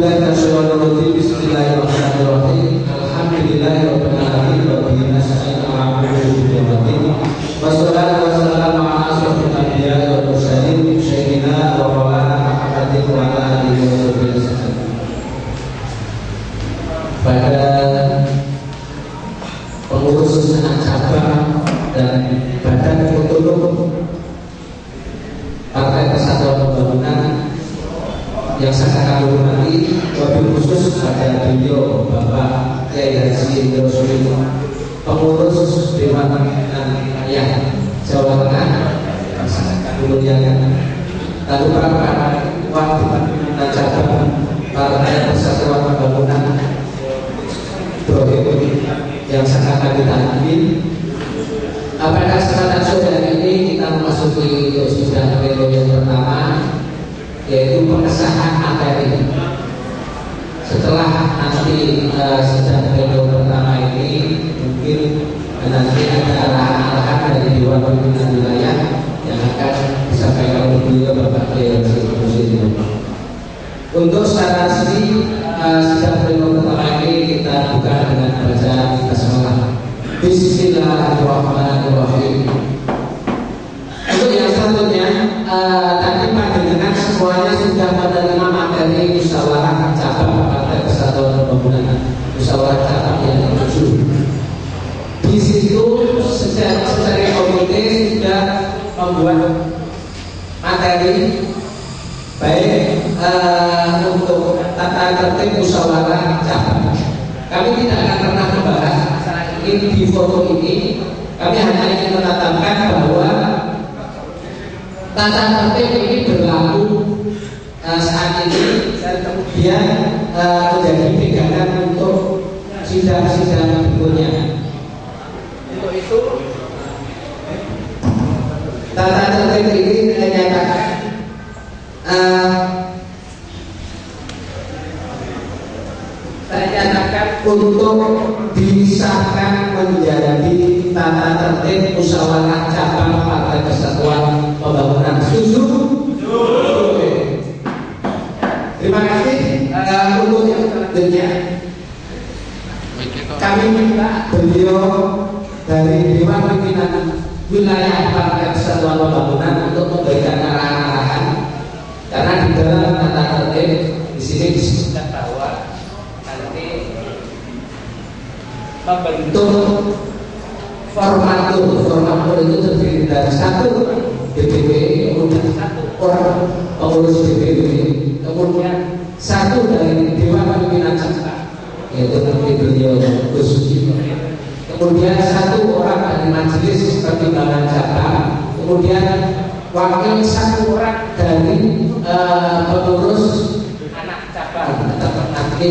A'udzubillahi Bismillahirrahmanirrahim. Alhamdulillahirabbil alamin wa bihi nasta'inu ala umuri dunya. Wassalatu wassalamu ala asyrofil anbiya'i wal mursalin sayyidina wa maulana Muhammadin wa ala alihi wa sahbihi. Pada pengurus anak cabang dan badan otonom Partai Persatuan Pembangunan yang sangat kami hormati, wabil khusus pada beliau Bapak Kiai Haji Indro Sulimo, pengurus Dewan Pimpinan Jawa Tengah yang sangat kami muliakan, lalu para wakil pimpinan cabang Partai Persatuan Pembangunan yang sangat kami taati. Pada kesempatan sore ini kita memasuki sidang pleno yang pertama, yaitu pengesahan materi. Setelah nanti sidang pleno pertama ini, mungkin nanti ada arahan-arahan dari Dewan Pimpinan Wilayah yang akan disampaikan oleh beliau Bapak Kiai Haji. Untuk secara resmi sidang pleno pertama ini kita buka dengan bacaan basmalah. Bismillahirrahmanirrahim. Untuk yang selanjutnya, tadi panjenengan semuanya sudah menerima materi musyawarah cabang Partai Persatuan Pembangunan, musyawarah cabang yang ke-7. Di situ secara komite sudah membuat materi baik untuk tata tertib musyawarah cabang. Kami tidak akan pernah membahas ini di foto ini. Kami hanya ingin menetapkan bahwa tata tertib ini berlaku saat ini dan kemudian menjadi pegangan untuk sidang-sidang berikutnya. Untuk itu, tata tertib ini dinyatakan untuk disahkan menjadi tata tertib musyawarah cabang Partai Persatuan Pembangunan. Setuju? Oke. Terima kasih. Untuk yang selanjutnya, kami minta beliau dari Dewan Pimpinan Wilayah Partai Persatuan Pembangunan untuk memberikan arahan-arahan, karena di dalam tata tertib di sini disebutkan bahwa nanti membentuk formatur itu terdiri dari satu DPP, kemudian satu orang pengurus DPP, kemudian satu dari Dewan Pimpinan Cabang, yaitu nanti beliau Gus Sucipto, kemudian satu orang dari Majelis Pertimbangan Cabang, kemudian wakil satu orang dari pengurus anak cabang, tetap nanti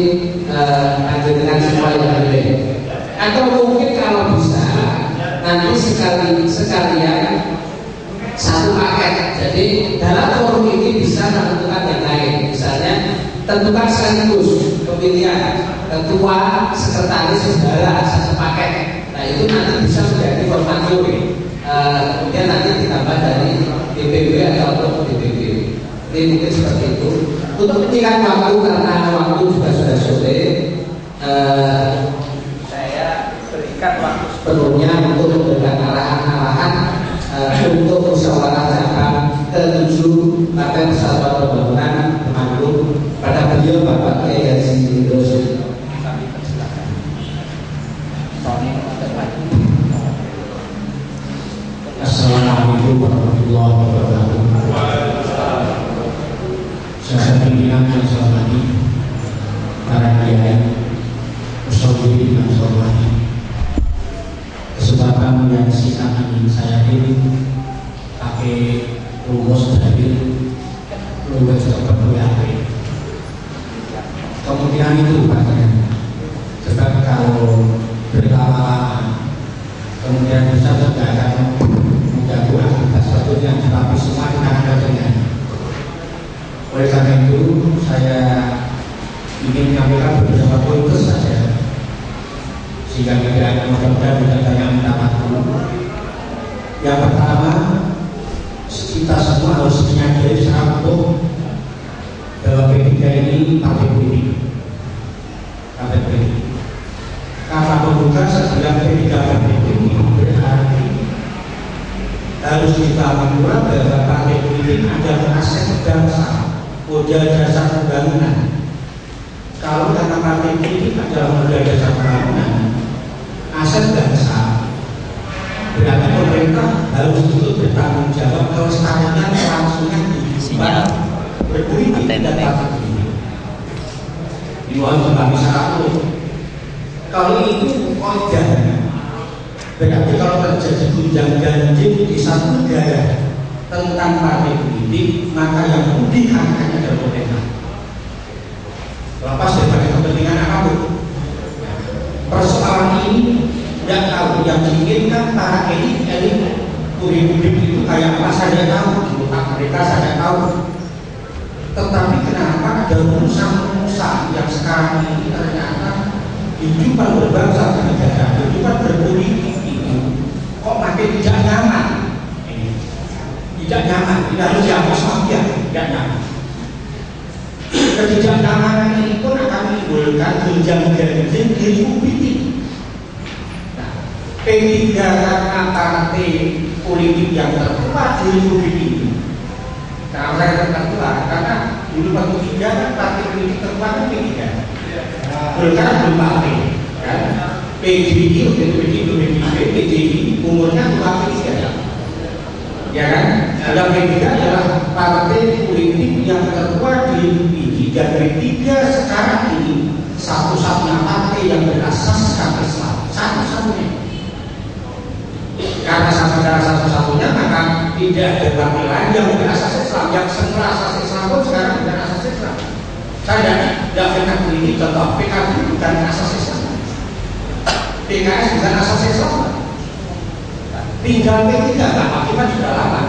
dengan semua yang ada. Atau mungkin kalau bisa nanti sekalian satu paket. Jadi dalam forum ini bisa menentukan yang lain. Misalnya tentukan sekaligus pemilihan ketua, sekretaris, saudara satu paket. Nah itu nanti bisa menjadi formatur. Kemudian nanti ditambah dari DPW atau DPW. Ini mungkin seperti itu. Untuk menyingkat waktu karena waktu juga sudah sore, waktu sepenuhnya untuk memberikan arahan-arahan untuk musyawarah cabang ke-7 Partai Persatuan Pembangunan Temanggung pada beliau Bapak Kiai Haji Indro Sulimo. Assalamualaikum warahmatullahi wabarakatuh. Saya pimpinan yang saya hormati, para kiai, musyawarah yang saya hormati. Kesempatan yang singkat ini saya pilih pakai rumus dari luwes terpenuhi. Kemudian itu katanya, sebab kalau berlama-lama kemudian bisa juga akan mengganggu aktivitas sebetulnya, tetapi semua akan ada dengan. Oleh karena itu saya ingin menyampaikan beberapa poin saja, sehingga tidak mudah-mudahan tidak banyak minta waktu. Yang pertama, kita semua harus menyadari secara utuh bahwa P3 P3 ini partai politik. Kata pembuka sebilang P3 politik berarti harus dipahami pula bahwa partai politik adalah aset bangsa, modal dasar pembangunan. Kalau kata partai politik adalah modal dasar pembangunan, aset bangsa, berarti pemerintah harus ikut bertanggung jawab kelestarian kelangsungan kehidupan berpolitik dan partai politik. Dimohon kembali satu. Kalau itu kodanya, berarti kalau terjadi gunjang ganjing di satu negara tentang partai politik, maka yang rugi hanya adalah pemerintah. Lepas daripada kepentingan apapun. Persoalan ini tidak tahu yang diinginkan para elit publik itu kayak apa saya tahu, di otak mereka saya tahu. Tetapi kenapa ada pengusaha yang sekarang ini ternyata kehidupan berbangsa dan negara, kehidupan berpolitik itu kok makin tidak nyaman? Tidak nyaman, tidak harus dihapus mafia, tidak nyaman. Ketidaknyamanan ini pun akan menimbulkan gonjang-ganjing di republik ini. P3 karena partai politik yang tertua di republik ini. Kalau saya tertua, karena dulu waktu 3 kan partai politik tertua kan P3. Golkar belum partai, kan? PDI, PDI umurnya tua P3, ya kan? Ada P3 adalah partai politik yang tertua di republik ini, dan P3 sekarang ini satu-satunya partai yang berasaskan Islam, satu-satunya. Karena satu-satunya maka tidak ada partai lain yang berasas Islam, yang semula asas Islam pun sekarang bukan asas Islam. Saya tidak pernah beli contoh PKB bukan asas Islam, PKS bukan asas Islam. Tinggal P3 apa kita sudah lama.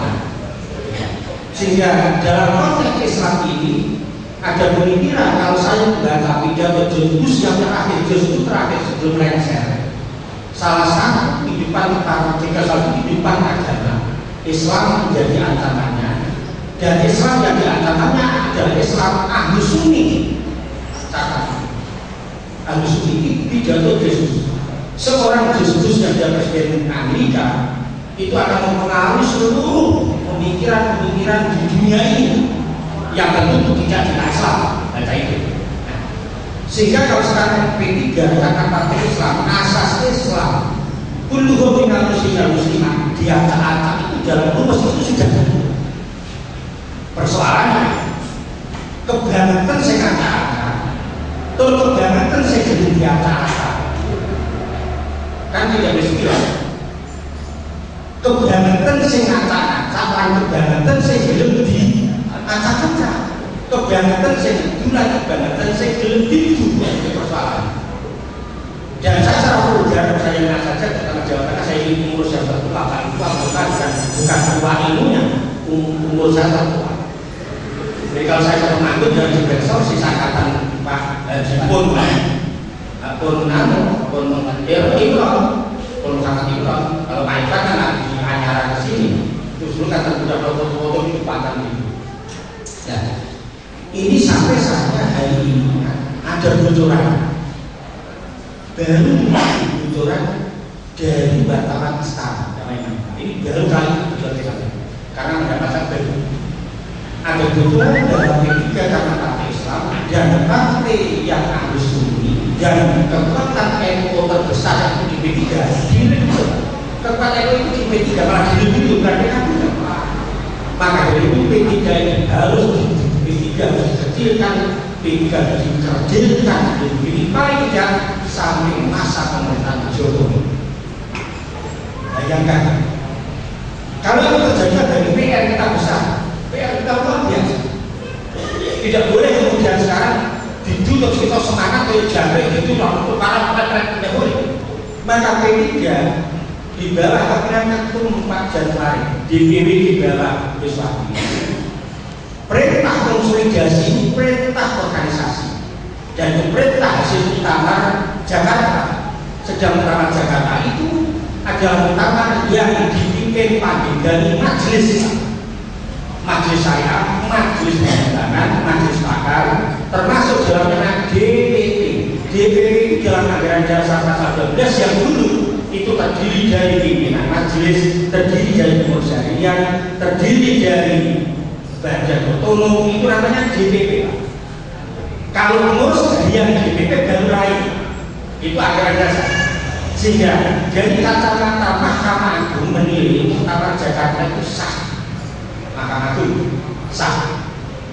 Sehingga dalam konteks Islam ini ada pemikiran kalau saya membaca pidato John Bush yang terakhir, justru terakhir sebelum lengser. Salah satu kehidupan kehidupan agama Islam menjadi ancamannya, dan Islam yang diancamannya adalah Islam Ahlus Sunni. Catat, Ahlus Sunni ini pidato Yesus. Seorang Yesus yang adalah presiden Amerika itu akan mempengaruhi seluruh pemikiran-pemikiran di dunia ini yang tentu tidak di Islam. Baca itu. Sehingga kalau sekarang P3 karena partai Islam, asas Islam, kulluhum minal muslimah, diacak-acak itu dalam rumus itu sudah tentu. Persoalannya, kebangetan saya acak-acak, atau kebangetan saya jadi diacak-acak, kan tidak bisa. Kebangetan saya acak-acak, kebangetan saya jadi diacak-acak. Kebangetan saya itulah kebangetan saya gelembir juga persoalan. Dan saya secara vulgar saya merasa saja karena Jawa Tengah saya ini umur yang tertua, bukan tua ilmunya, umur saya tertua. Jadi kalau saya pernah dari besok sisa kata Pak Jipun, pun sangat Imron. Kalau Pak Ipan kan di Anyara kesini, justru kata udah foto-foto itu pantang itu. Ya. Ini sampai saatnya hari ini ada bocoran, baru bocoran dari wartawan Istana. Ini baru kali bocoran karena mendapatkan baru. Ada bocoran dalam P3 karena partai Islam dan partai yang Ahlus Sunni dan kekuatan NU terbesar itu di P3. Kekuatan NU itu di P3 malah di berarti kan tidak. Maka dari itu P3 ini harus dikecilkan, dikerdilkan, ini paling tidak sampai masa pemerintahan Jokowi. Bayangkan, kalau itu terjadi dari PR kita besar, PR kita luar biasa. Tidak boleh kemudian sekarang ditutup kita semangat kayak jari itu untuk para pemerintahan tidak boleh. Maka P3 di bawah kepemimpinan Ketum 4 Januari, DPW di bawah Wiswati. Perintah konsolidasi, perintah organisasi, dan perintah hasil muktamar Jakarta. Sedang muktamar Jakarta itu adalah muktamar yang dipimpin Pak dari majelis majelis syariah, majelis pertimbangan, majelis pakar, termasuk dalamnya DPP. DPP itu dalam anggaran dasar pasal 12 yang dulu itu terdiri dari pimpinan majelis, terdiri dari pengurus harian, terdiri dari badan otonom, itu namanya DPP. Kalau pengurus harian DPP baru lain, itu anggaran dasar. Sehingga dari kacamata Mahkamah Agung menilai Muktamar Jakarta itu sah. Mahkamah Agung sah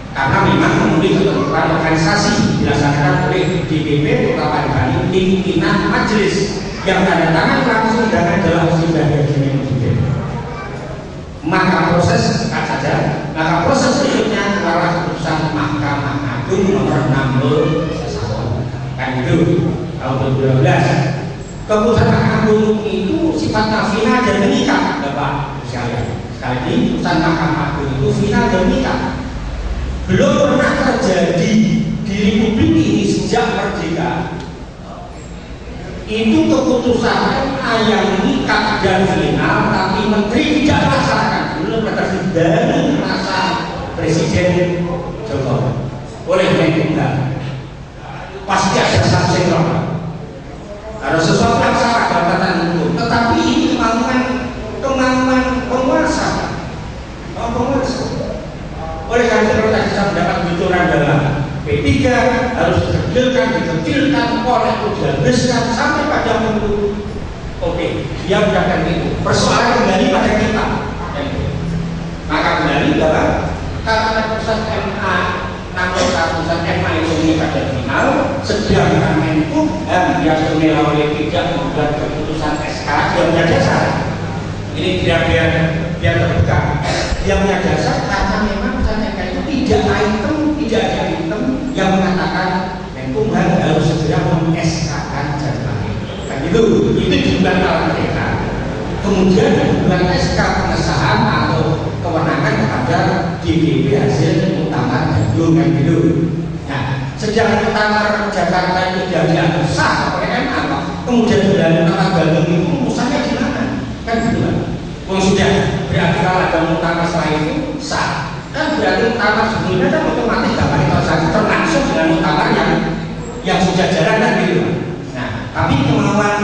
karena memang memenuhi ketentuan organisasi dilaksanakan oleh DPP Kota Bali pimpinan majelis yang tanda tangan langsung dan adalah musibah yang maka proses berikutnya adalah keputusan Mahkamah Agung nomor 61 kan itu tahun 2012. Keputusan Mahkamah Agung itu sifatnya final dan mengikat, Bapak sekalian. Sekali lagi, putusan Mahkamah Agung itu final dan mengikat. Belum pernah terjadi di Republik ini sejak merdeka. Itu keputusan MA yang mengikat dan final, tapi Menteri tidak melaksanakan. Belum terjadi dari masa Presiden Jokowi oleh Menkumham. Pasti ada sanksi roh. Harus sesuatu yang salah dalam hukum. Tetapi ini kemauan penguasa. Oleh karena itu kalau tadi saya mendapat bocoran dalam P3 harus dikecilkan oleh dibesarkan sampai pada waktu. Oke, dia mendapatkan itu. Persoalan kembali pada kita. Maka kembali bahwa karena putusan MA namun putusan MA ini pada final, sedangkan Menkumham yang dinilai oleh tidak membuat keputusan SK yang punya dasar. Ini biar terbuka. Yang punya dasar karena memang putusan MK itu tidak ada item yang mengatakan Menkumham harus segera meng-SK-kan jadwalnya. Kan itu bukan kalau mereka. Kemudian bukan SK pengesahan atau kewenangan kepada DPP hasil Muktamar Bandung kan gitu. Nah, sejak Muktamar Jakarta itu dianggap sah oleh MA, kemudian bulan Muktamar Bandung itu urusannya di mana? Kan gitu kan? Sudah berarti kalau ada Muktamar setelah itu sah. Kan berarti Muktamar sebelumnya kan otomatis dapat termasuk dengan Muktamar yang sudah jalan kan gitu. Nah, tapi kemauan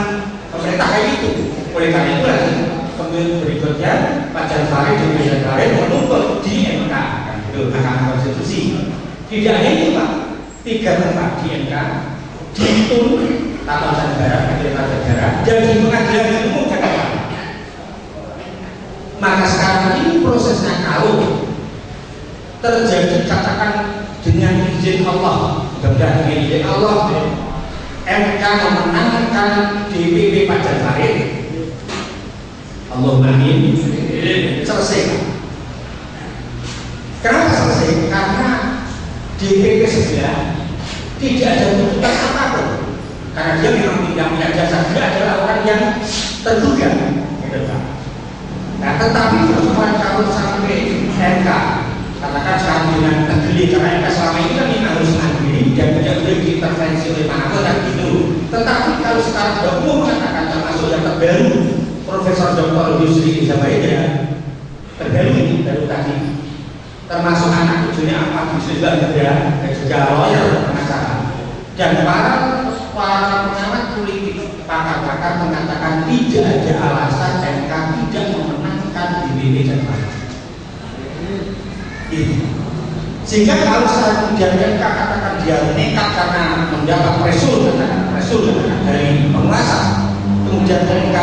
pemerintah kayak gitu. Oleh karena itu lagi berikutnya Pak Jan Farid dan Pak Jan Farid menuntut di MK itu Mahkamah Konstitusi. Tidak hanya itu Pak, 3 tempat di MK, di Tun Tata Usaha Negara, Pengadilan Negara, dan di Pengadilan Umum Jakarta. Maka sekarang ini prosesnya kalau terjadi katakan dengan izin Allah, mudah-mudahan dengan izin Allah, MK memenangkan DPP Pak Jan Farid. Allahumma amin. Selesai. Kenapa selesai? Karena DPP sebelah tidak ada tuntutan apapun. Karena dia memang tidak punya jasa, dia adalah orang yang terduga. Nah, tetapi persoalan kalau sampai MK, katakan sekarang dengan negeri, karena MK selama ini kan harus mandiri dan tidak boleh diintervensi oleh manapun dan gitu. Tetapi kalau sekarang sudah umum mengatakan termasuk yang terbaru, Profesor Dr. Yusri Zabaida terbaru ini baru tadi termasuk anak cucunya apa juga lawyer pengacara dan para pengamat politik pakar-pakar mengatakan tidak ada alasan MK tidak memenangkan DPP Jakarta. Sehingga kalau saya kemudian MK katakan dia nekat karena mendapat pressure dari penguasa, kemudian MK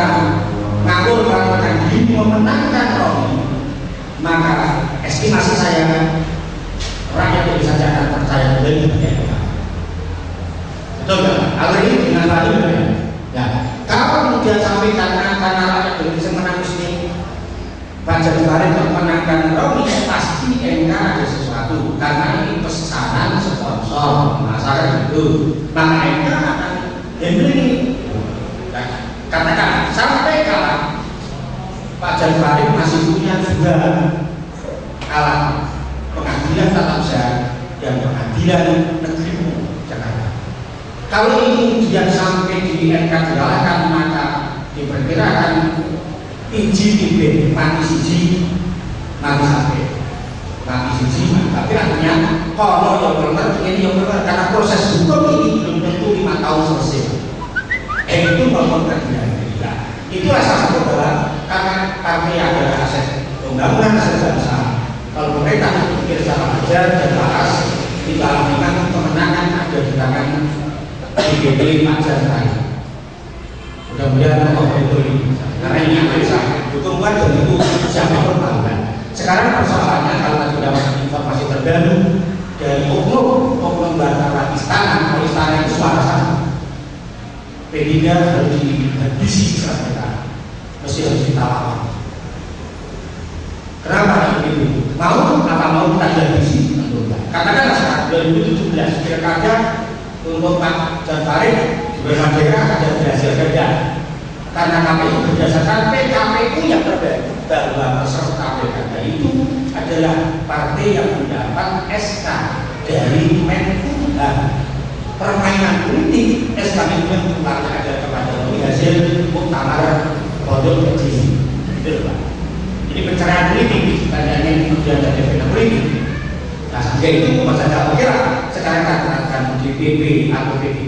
ngawur mengatakan diri memenangkan Romi, maka estimasi saya rakyat bisa jangan percaya lebih banyak. Betul nggak? Hal ini dengan baru ya. Kalau kemudian sampai karena rakyat belum bisa menang ini, Pak Jan Farid memenangkan Romi, pasti MK ada sesuatu karena ini pesanan sponsor, masalah itu. Maka MK akan ini. Katakan sampai kalah Pak Jan Farid masih punya juga alat pengadilan tata usaha dan pengadilan negeri Jakarta. Kalau ini kemudian sampai di MK digalakkan, maka diperkirakan izin mati siji mati sampai Nanti siji, tapi artinya kalau yang benar ini yang benar karena proses hukum ini belum tentu 5 tahun selesai. Itu ngomong kerja. Itulah salah satu adalah karena partai adalah aset pembangunan aset bangsa. Kalau pemerintah berpikir secara ajar dan bahas, kita alamikan kemenangan ada di tangan DPP Pak Jantai. Mudah-mudahan Allah itu ini. Karena ini yang bisa dukung dan itu siapapun melakukan. Sekarang persoalannya kalau tadi mendapatkan informasi terbaru dari oknum wartawan istana, kalau istana itu suara sama. P3 harus dihabisi mereka, mesti harus ditawar. Kenapa begitu? Mau apa mau kita dihabisi? Katakanlah sekarang 2017 pilkada untuk Pak Janfarid beberapa daerah ada berhasil kerja karena KPU berdasarkan PKPU yang terbaru bahwa peserta pilkada itu adalah partai yang mendapat SK dari Menkumham. Permainan politik SK itu ada kepada hasil muktamar produk kecil, gitu Pak. Jadi pencerahan politik adanya kemudian ada fitnah politik. Nah, sehingga itu bukan saja kira sekarang katakan DPP atau P3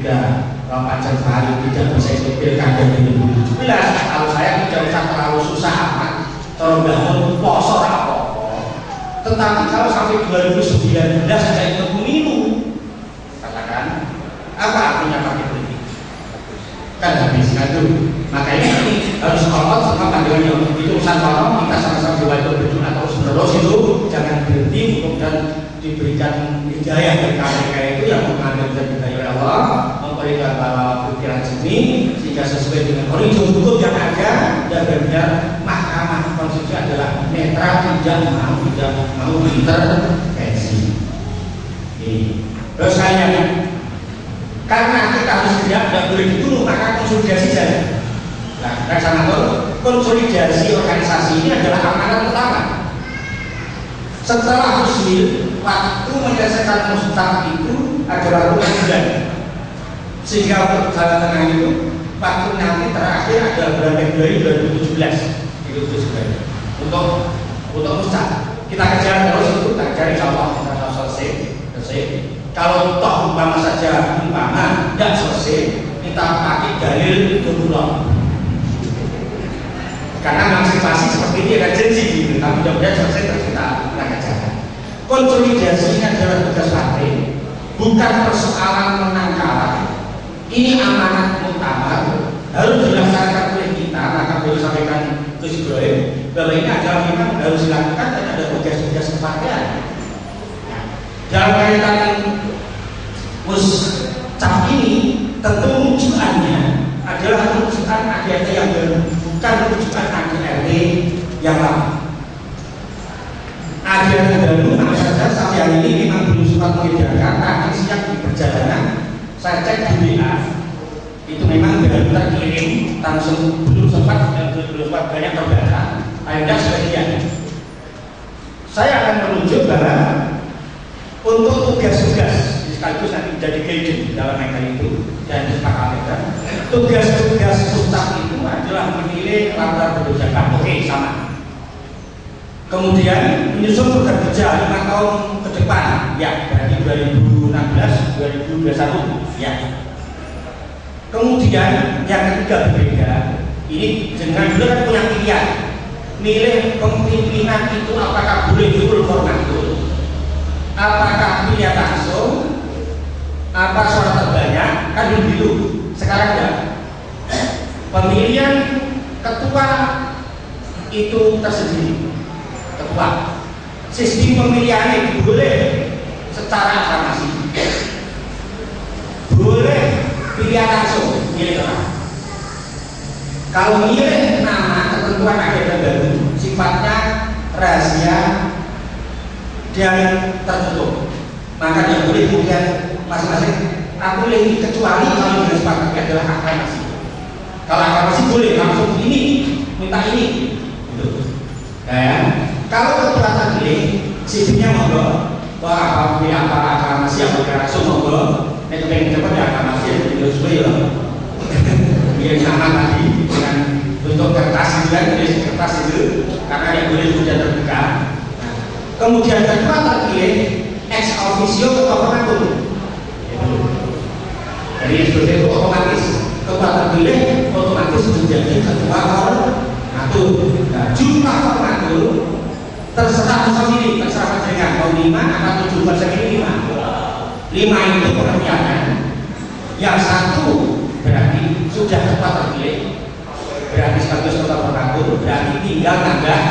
Pak Janfarid tidak bisa ikut pilkada 2017. Kalau saya tidak usah terlalu susah amat, terlalu bangun posor apa. Tetapi kalau sampai 2019 tidak ikut pemilu, katakan apa artinya pakai politik? Kan habis itu. Makanya ini harus kolot sama pandangannya. Itu urusan kolot, kita sama-sama diwajib berdoa terus menerus itu jangan berhenti kemudian diberikan hidayah dari mereka itu yang mengambil hidayah oleh Allah, memberikan pikiran jernih sehingga sesuai dengan horizon hukum yang ada dan benar Mahkamah Konstitusi adalah netral, tidak mau intervensi. Terus kalian karena kita harus tidak boleh dibunuh maka konsolidasi saja. Nah, sama konsolidasi organisasi ini adalah amanat pertama. Setelah usul, waktu menyelesaikan mustak itu adalah bulan. Sehingga untuk jalan tengah itu, waktu nanti terakhir adalah bulan Februari 2017. Itu sebenarnya. Untuk mustak, kita kejar terus itu, kita cari contoh kita selesai. Kalau toh umpama saja tidak selesai, kita pakai dalil turun. Karena antisipasi seperti ini ada janji gitu, tapi mudah-mudahan selesai terus kita kerjakan. Konsolidasi ini adalah tugas partai, bukan persoalan menang kalah. Ini amanat muktamar harus dilaksanakan oleh kita. Maka boleh sampaikan ke Ibrahim bahwa ini adalah memang harus dilakukan dan ada tugas-tugas kepartean. Dalam kaitan cap ini tentu rujukannya adalah rujukan ADRT yang baru, bukan rujukan ADRT yang lama. ADRT baru mana saja sampai hari ini memang belum sempat mengedarkan, tapi siap di perjalanan. Saya cek di WA itu memang baru terkirim, langsung belum sempat banyak terbaca. Akhirnya sebagian. Saya akan merujuk bahwa untuk tugas-tugas sekaligus nanti menjadi guidance dalam mereka itu dan disepakati tugas-tugas pusat itu adalah menilai latar kebijakan. Oke, sama. Kemudian menyusun program kerja 5 tahun ke depan, ya berarti 2016, 2021, ya. Kemudian yang ketiga berbeda, ini dengan dulu kan punya pilihan, milih kepemimpinan itu apakah boleh full formatur, apakah pilihan langsung, apa suara terbanyak, kan dulu. Sekarang ya, pemilihan ketua itu tersendiri. Ketua, sistem pemilihannya boleh secara aklamasi, boleh pilihan langsung, milih orang. Kalau milih nama ketentuan agenda baru sifatnya rahasia dan tertutup, maka tidak boleh kemudian masing-masing aku pilih kecuali kalau yang sepakati adalah aklamasi. Kalau aklamasi boleh langsung ini minta ini, gitu. Nah, kalau ketua terpilih, sistemnya monggo, wah apa aklamasi yang boleh langsung monggo. Ini pengen cepat ya aklamasi yang jadi sesuai loh. Biar sama tadi dengan bentuk kertas itu kan, kertas itu karena yang boleh sudah terbuka. Nah, Kemudian ketua terpilih ex officio ketua formatur. Jadi sebetulnya itu otomatis ketua terpilih otomatis menjadi ketua formatur. Nah, jumlah formatur terserah sendiri, terserah panjenengan mau 5 atau 7 persen ini 5 itu pengertiannya. Yang satu berarti sudah ketua terpilih, berarti status ketua formatur, berarti tinggal nambah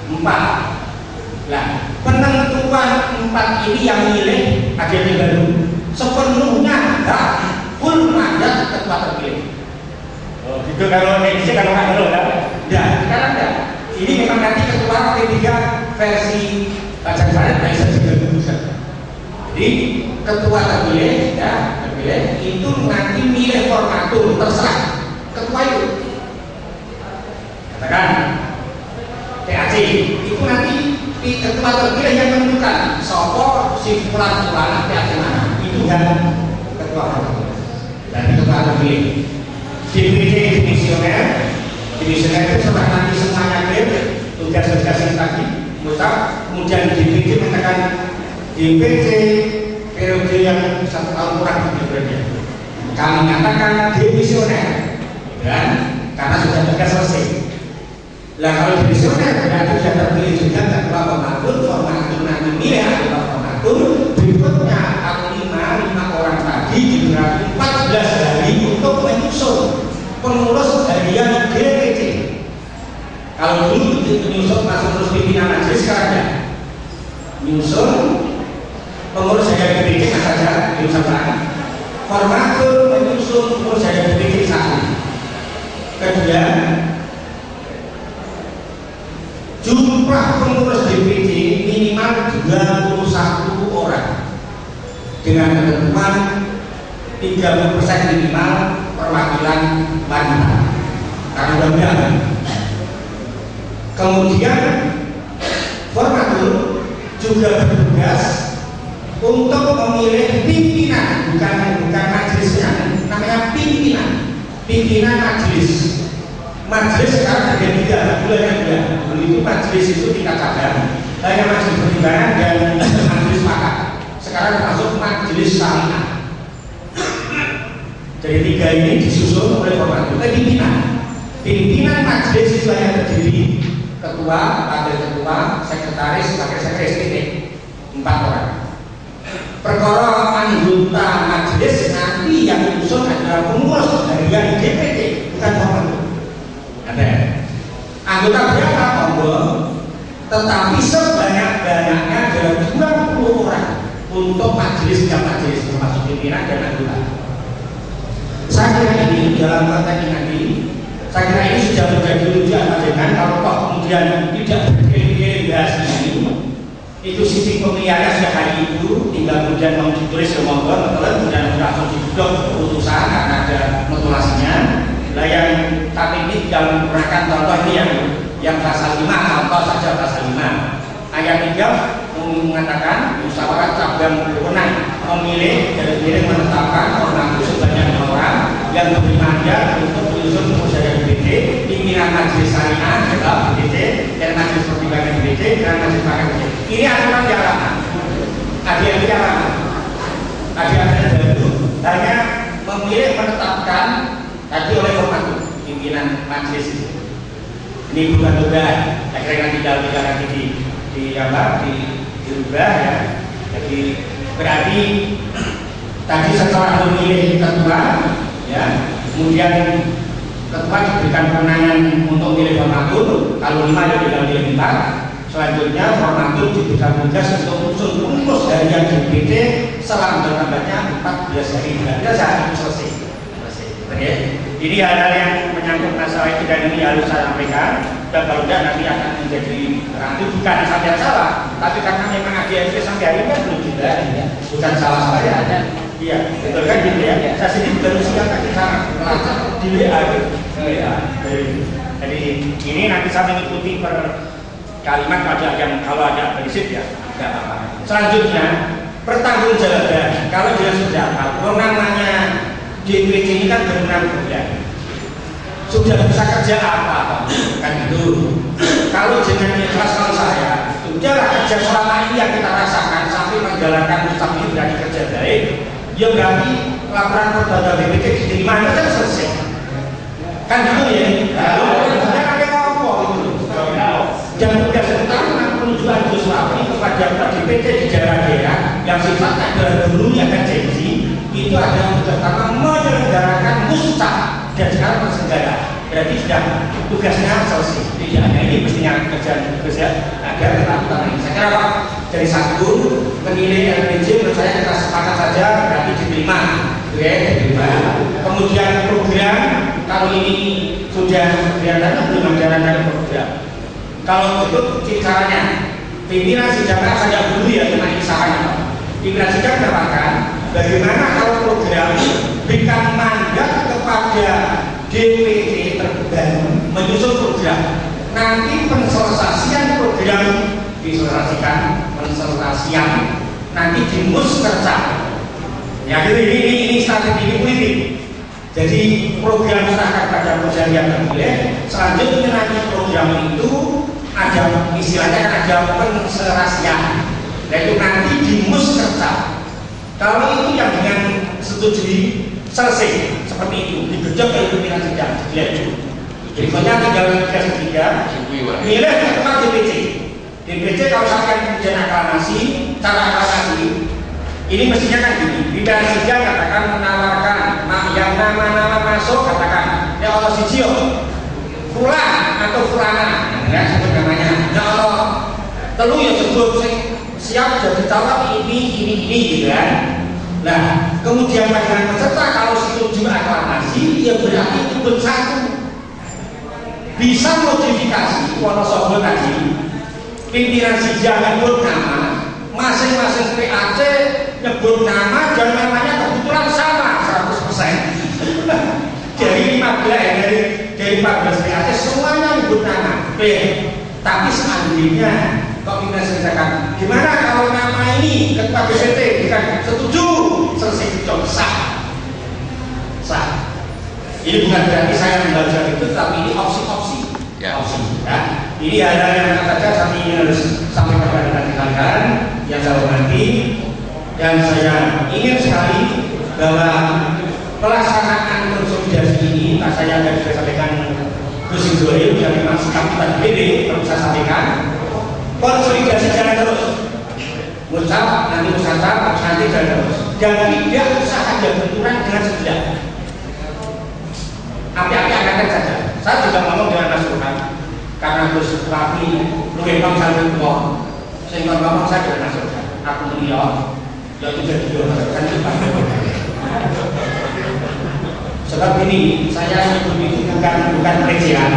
4. Nah, penentuan 4 ini yang milih agen baru sepenuhnya hak full mandat ketua terpilih. Oh, gitu kalau medisnya kan orang baru kan? Nah, sekarang enggak. Ini memang nanti ketua P3 versi Bacan Barat bisa juga bisa. Jadi ketua terpilih, ya terpilih itu nanti milih formatur terserah ketua itu. Katakan PAC itu nanti ketua terpilih yang menentukan sopo si pulang PAC mana itu kan ketua formatur. Dan ketua terpilih DPD dimisioner itu setelah nanti semuanya clear tugas-tugas yang tadi mutlak, kemudian DPD menekan DPD periode yang 1 tahun kurang berikutnya kami katakan dimisioner dan karena sudah tugas selesai. Nah kalau dimisioner berarti sudah terpilih juga ketua formatur nanti milih ketua formatur berikutnya kalau 5 orang tadi diberi 14 hari untuk menyusun pengurus harian DPD. Kalau dulu menyusun masuk terus pimpinan majelis, sekarang ya menyusun pengurus harian DPD saja diusahakan. Formatur menyusun pengurus harian DPD satu. Kedua, jumlah pengurus DPD minimal 21 orang dengan ketentuan 30% minimal perwakilan wanita karena undang-undang. Kemudian formatur juga bertugas untuk memilih pimpinan, bukan majelisnya, namanya pimpinan majelis. Majelis sekarang ada 3, dulu ada 2. Dulu itu majelis itu tingkat cabang, hanya majelis pertimbangan dan majelis pakat. Sekarang masuk majelis syariah. Jadi 3 ini disusun oleh formatur. Pimpinan majelis itu hanya terdiri ketua, wakil ketua, sekretaris, wakil sekretaris, 4 orang. Perkara anggota majelis nanti yang disusun adalah pengurus harian DPD, bukan formatur. Ada anggota berapa monggo, tetapi sebanyak-banyaknya adalah 20 orang untuk majelis termasuk pimpinan dan anggota. Saya kira ini dalam konteks ini, saya kira ini sudah menjadi rujukan dengan kalau kok kemudian tidak berkelindahan ini, itu sisi pemilihannya sudah hari itu, tinggal kemudian mau ditulis ke monggo, kemudian langsung diduduk keputusan karena ada notulasinya. Nah yang tapi ini tinggal menggunakan contoh ini yang pasal 5, contoh saja pasal 5 ayat 3 mengatakan musyawarah cabang berwenang memilih dan menetapkan orang sebanyak 2 orang yang diberi mandat untuk menyusun pengurus harian DPD, pimpinan majelis syariah adalah DPD dan majelis pertimbangan DPD dan majelis pakat DPD. Ini aturan yang lama. Ada baru hanya memilih menetapkan tadi oleh formatur pimpinan majelis itu. Ini bukan tugas. Saya kira nanti nanti dirubah ya. Jadi berarti tadi setelah memilih ketua ya, kemudian ketua diberikan kewenangan untuk memilih formatur. Kalau 5 ya tinggal pilih 4. Selanjutnya formatur diberikan tugas untuk menyusun pengurus harian DPD selambat-lambatnya 14 hari. Berarti saat itu selesai. Oke. Jadi hal-hal yang menyangkut masalah itu dan ini harus saya sampaikan. Dan kalau tidak nanti akan menjadi rancu, bukan sampai salah, tapi karena memang AGSP sampai hari ini kan belum juga, bukan salah saya. Iya, betul kan gitu ya. Saya sendiri baru siang tadi sana melacak di WA gitu. Jadi ini nanti saya mengikuti per kalimat pada yang kalau ada prinsip ya, tidak apa-apa. Selanjutnya pertanggungjawaban. Kalau dia sudah tahu namanya DPD ini kan benar bulan. Sudah bisa kerja apa kan itu. Kalau jenengan ikhlas kalau saya sudah saja selama ini yang kita rasakan sampai menjalankan Ustaz ini berarti kerja baik, ya berarti laporan perbuatan BPT diterima itu kan selesai. Kan gitu ya? Lalu kemudian ada apa gitu? Dan tugas utama penunjukan Gus Rafi kepada DPT di daerah-daerah yang sifatnya adalah dulunya kan janji itu adalah tugas utama menyelenggarakan mustah dan sekarang terselenggara. Berarti sudah tugasnya selesai. Tidak ada ini mestinya kerja agar tetap utama ini. Saya kira Pak dari satu menilai LPG menurut saya kita sepakat saja berarti diterima. Oke, diterima. Kemudian program kalau ini sudah kelihatan belum menjalankan program. Kalau itu caranya pimpinan sidang saja dulu ya cuma isahannya. Pimpinan sidang katakan bagaimana kalau program berikan mandat kepada DPT terbaru menyusun program. Nanti penselesaian program penselesaian nanti di Muskerca. Ya gitu, ini strategi politik. Jadi program serahkan pada perusahaan yang terpilih. Selanjutnya nanti program itu ada istilahnya ada penselesaian. Yaitu nanti di Muskerca. Kalau itu yang dengan setujui selesai seperti itu digerjok ke pimpinan sidang berikutnya tinggal tugas ketiga milih ketua DPC kalau sampai kemudian aklamasi cara aklamasi ini mestinya kan gini pimpinan sidang katakan menawarkan yang nama-nama masuk katakan ya Allah sijio fulan atau fulana ya sebut namanya ya Allah telu ya sebut siap jadi calon ini gitu kan. Nah, kemudian bagian peserta kalau setuju aklamasi, ya berarti ikut satu. Bisa modifikasi, Wonosobo tadi, pimpinan sidang nyebut nama, masing-masing PAC nyebut nama dan namanya kebetulan sama 100%. Dari 14 PAC semuanya nyebut nama. Tapi seandainya kok pimpinan sidang gimana kalau nama ini ketua DPT bukan setuju selesai job sah. Ini bukan berarti saya membaca itu, tapi ini opsi-opsi. Ya. Opsi. Ya. Ini ada yang saja kami harus sampaikan kepada kalian yang saya hormati dan saya ingin sekali bahwa pelaksanaan konsolidasi ini, saya akan sampaikan Gus Idoil yang memang sikap kita dipilih, perlu saya sampaikan. Konsolidasi jalan terus. Musab, nanti musabab, nanti jalan terus. Dan tidak usah ada benturan dengan sebelah. Api-api akan saja. Saya juga ngomong dengan Mas Burhan, karena Gus Rafi, Luwih Bang Salih Kumor, sehingga ngomong saya dengan Mas Burhan. Aku beliau, ya juga diorangkan di partai. Sebab ini, saya hidup itu bukan pelecehan.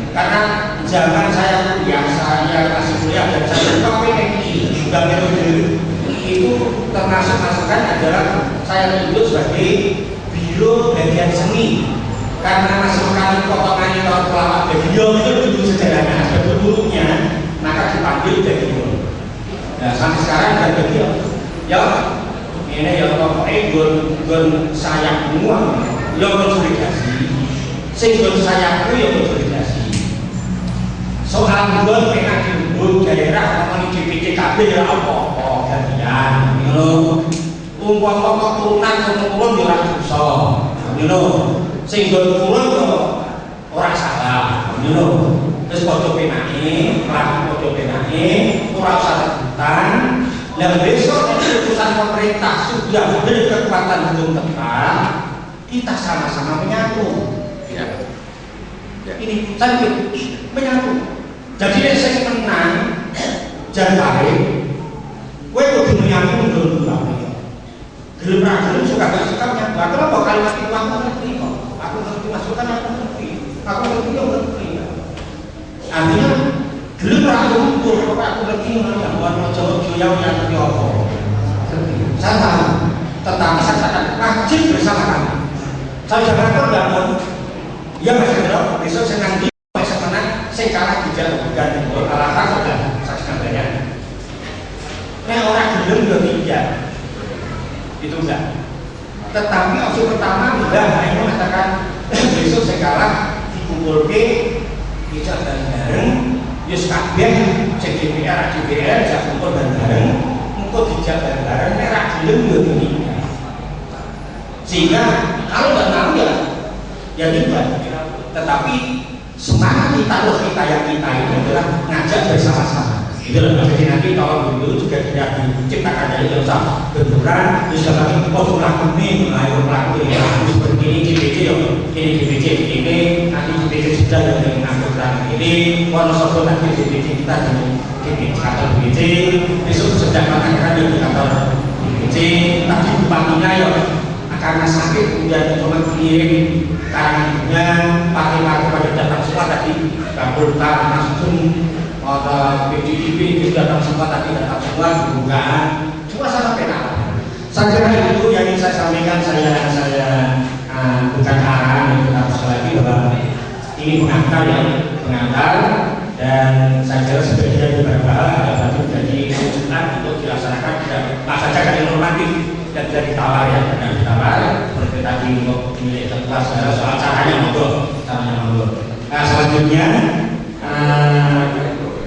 Karena zaman saya kuliah, saya masih kuliah dan saya buka PNI juga metode itu termasuk masukan adalah saya tunjuk sebagai biro bagian seni karena masukan potongan tahun kelapa beliau itu dulu sederhana ada buruknya maka dipanggil beliau. Nah sampai sekarang ada beliau ya ini ya pokoknya gun sayap semua ya konsolidasi sing gun sayapku ya konsolidasi. Soal gue pengen dibuat daerah ngomong di DPTKB ya apa-apa gantian umpama turunan turun ya orang susah sehingga turun orang salah terus kode penai pelaku kode penai kurang usah rebutan dan besok keputusan pemerintah sudah beri kekuatan hukum tetap kita sama-sama menyatu ini saya menyatu. Jadi saya menang jangan baik gue kudu menyambung dulu gelap suka gak suka menyambung kenapa kalimat itu aku ngerti kok aku ngerti masukan aku ngerti ya ngerti artinya gelap aku ngerti yang buat Jawa yang ngerti apa saya tahu tetapi saya akan wajib bersama kamu saya jangan bangun ya Mas Hendro besok saya nanti saya kalah tidak ganti alasan sudah saksikan banyak. Nah orang belum tidak itu enggak. Tetapi opsi pertama mudah ini mengatakan besok saya kalah dikumpul ke bisa bareng Yus kabeh cek DPR, DPR jak kumpul bareng, engko dijak bareng, nek ra gelem yo ini. Sehingga kalau nggak mau ya tidak. Tetapi semangat kita yang kita ini adalah ngajak bersama-sama. Itu loh. Jadi nanti kalau dulu juga tidak diciptakan dari usah benturan, terus kami pelaku ini, pelaku ini seperti ini DPC ini DPC ini nanti DPC sudah yang mengaturkan ini, Wonosobo nanti DPC kita di DPC atau DPC besok sedang mengatakan di kantor DPC, tapi bupatinya ya karena sakit kemudian cuma kirim karangannya pakai pada datang semua tadi kabulkan langsung atau PDIP itu datang semua tadi datang semua bukan cuma sama penal. Saya kira itu yang ingin saya sampaikan. Saya bukan arahan itu harus lagi bahwa ini pengantar dan saya kira sebenarnya beberapa hal ada satu jadi wujudkan untuk dilaksanakan tidak saja kan normatif dan tidak ditawar ya, tidak ditawar seperti tadi untuk milik ketua soal caranya monggo. Nah selanjutnya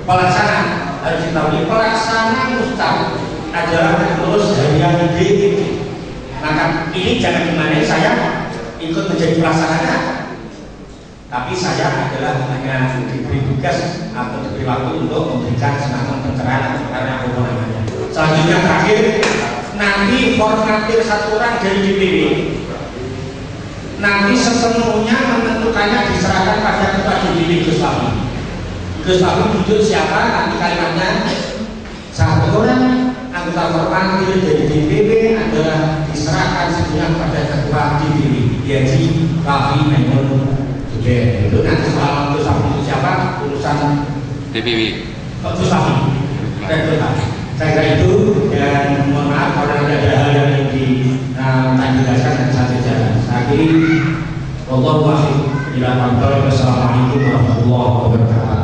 pelaksanaan harus diketahui pelaksanaan mustahil adalah pengurus harian DPP. Maka ini jangan dimana saya ikut menjadi pelaksananya, tapi saya adalah hanya diberi tugas atau diberi waktu untuk memberikan semacam pencerahan karena apa namanya. Selanjutnya terakhir nanti formatir satu orang dari DPP nanti sepenuhnya menentukannya diserahkan pada ketua DPP Gus Fahmi. Gus Fahmi duduk siapa nanti kalimatnya satu orang anggota formatir dari DPP adalah diserahkan sepenuhnya pada ketua DPP yaitu Fahmi Maimun Zubair. Itu nanti soal Gus Fahmi itu siapa urusan DPP Gus Fahmi. Saya kira itu dan mohon maaf kalau ada hal yang ingin dijelaskan dan saya jelaskan. Saya kira wallahu a'lam. Assalamualaikum warahmatullahi wabarakatuh.